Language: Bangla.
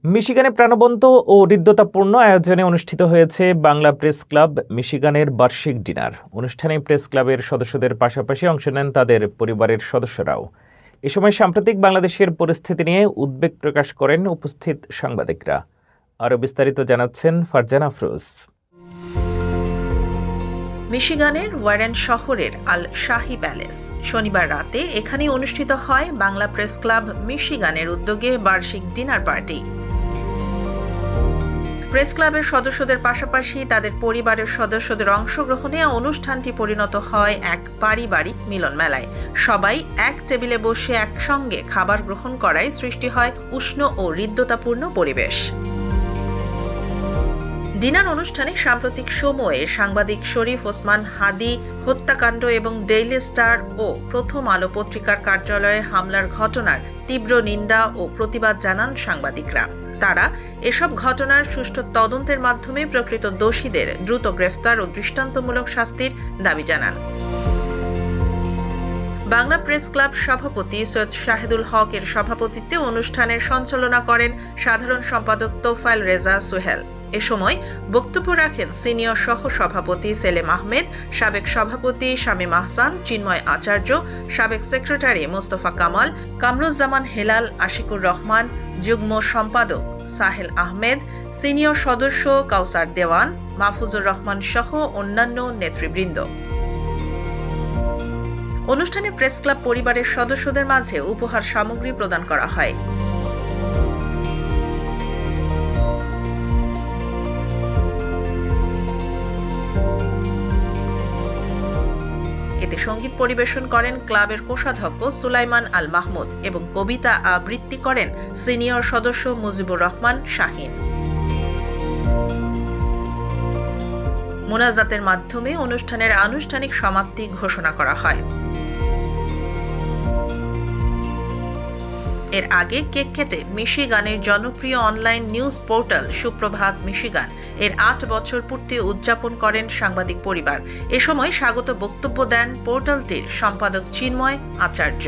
মিশিগানে প্রাণবন্ত ও হৃদ্যতাপূর্ণ আয়োজনে অনুষ্ঠিত হয়েছে বাংলা প্রেস ক্লাব মিশিগানের বার্ষিক ডিনার। অনুষ্ঠানে প্রেস ক্লাবের সদস্যদের পাশাপাশি অংশ নেন তাদের পরিবারের সদস্যরাও। এ সময় সাম্প্রতিক বাংলাদেশের পরিস্থিতি নিয়ে উদ্বেগ প্রকাশ করেন উপস্থিত সাংবাদিকরা। আরও বিস্তারিত জানাচ্ছেন ফারজানা আফরোজ। মিশিগানের ওয়ারেন শহরের আল শাহি প্যালেস শনিবার রাতে এখানে অনুষ্ঠিত হয় বাংলা প্রেস ক্লাব মিশিগানের উদ্যোগে বার্ষিক ডিনার পার্টি। প্রেস ক্লাবের সদস্যদের পাশাপাশি তাদের পরিবারের সদস্যদের অংশগ্রহণে অনুষ্ঠানটি পরিণত হয় এক পারিবারিক মিলন মেলায়। সবাই এক টেবিলে বসে একসঙ্গে খাবার গ্রহণ করায় সৃষ্টি হয় উষ্ণ ও হৃদ্যতাপূর্ণ পরিবেশ। ডিনার অনুষ্ঠানে সাম্প্রতিক সময়ে সাংবাদিক শরীফ ওসমান হাদি হত্যাকাণ্ড এবং ডেইলি স্টার ও প্রথম আলো পত্রিকার কার্যালয়ে হামলার ঘটনার তীব্র নিন্দা ও প্রতিবাদ জানান সাংবাদিকরা। তারা এসব ঘটনার সুষ্ঠু তদন্তের মাধ্যমে প্রকৃত দোষীদের দ্রুত গ্রেফতার ও দৃষ্টান্তমূলক শাস্তির দাবি জানান। বাংলা প্রেস ক্লাব সভাপতি সৈয়দ শাহিদুল হক এর সভাপতিত্বে অনুষ্ঠানের সঞ্চালনা করেন সাধারণ সম্পাদক তোফায়েল রেজা সোহেল। এ সময় বক্তব্য রাখেন সিনিয়র সহ সভাপতি সেলিম আহমেদ, সাবেক সভাপতি শামীম আহসান, চিন্ময় আচার্য, সাবেক সেক্রেটারি মোস্তফা কামাল, কামরুজ্জামান হেলাল, আশিকুর রহমান, যুগ্ম সম্পাদক সাহেল আহমেদ, সিনিয়র সদস্য কাউসার দেওয়ান, মাহফুজুর রহমান সহ অন্যান্য নেতৃবৃন্দ। অনুষ্ঠানে প্রেস ক্লাব পরিবারের সদস্যদের মাঝে উপহার সামগ্রী প্রদান করা হয়। এতে সঙ্গীত পরিবেশন করেন ক্লাবের কোষাধ্যক্ষ সুলাইমান আল মাহমুদ এবং কবিতা আবৃত্তি করেন সিনিয়র সদস্য মুজিবুর রহমান শাহিন। মোনাজাতের মাধ্যমে অনুষ্ঠানের আনুষ্ঠানিক সমাপ্তি ঘোষণা করা হয়। এর আগে কেক কেটে মিশিগানের জনপ্রিয় অনলাইন নিউজ পোর্টাল সুপ্রভাত মিশিগান এর ৮ বছর পূর্তি উদযাপন করেন সাংবাদিক পরিবার। এ সময় স্বাগত বক্তব্য দেন পোর্টালটির সম্পাদক চিন্ময় আচার্য।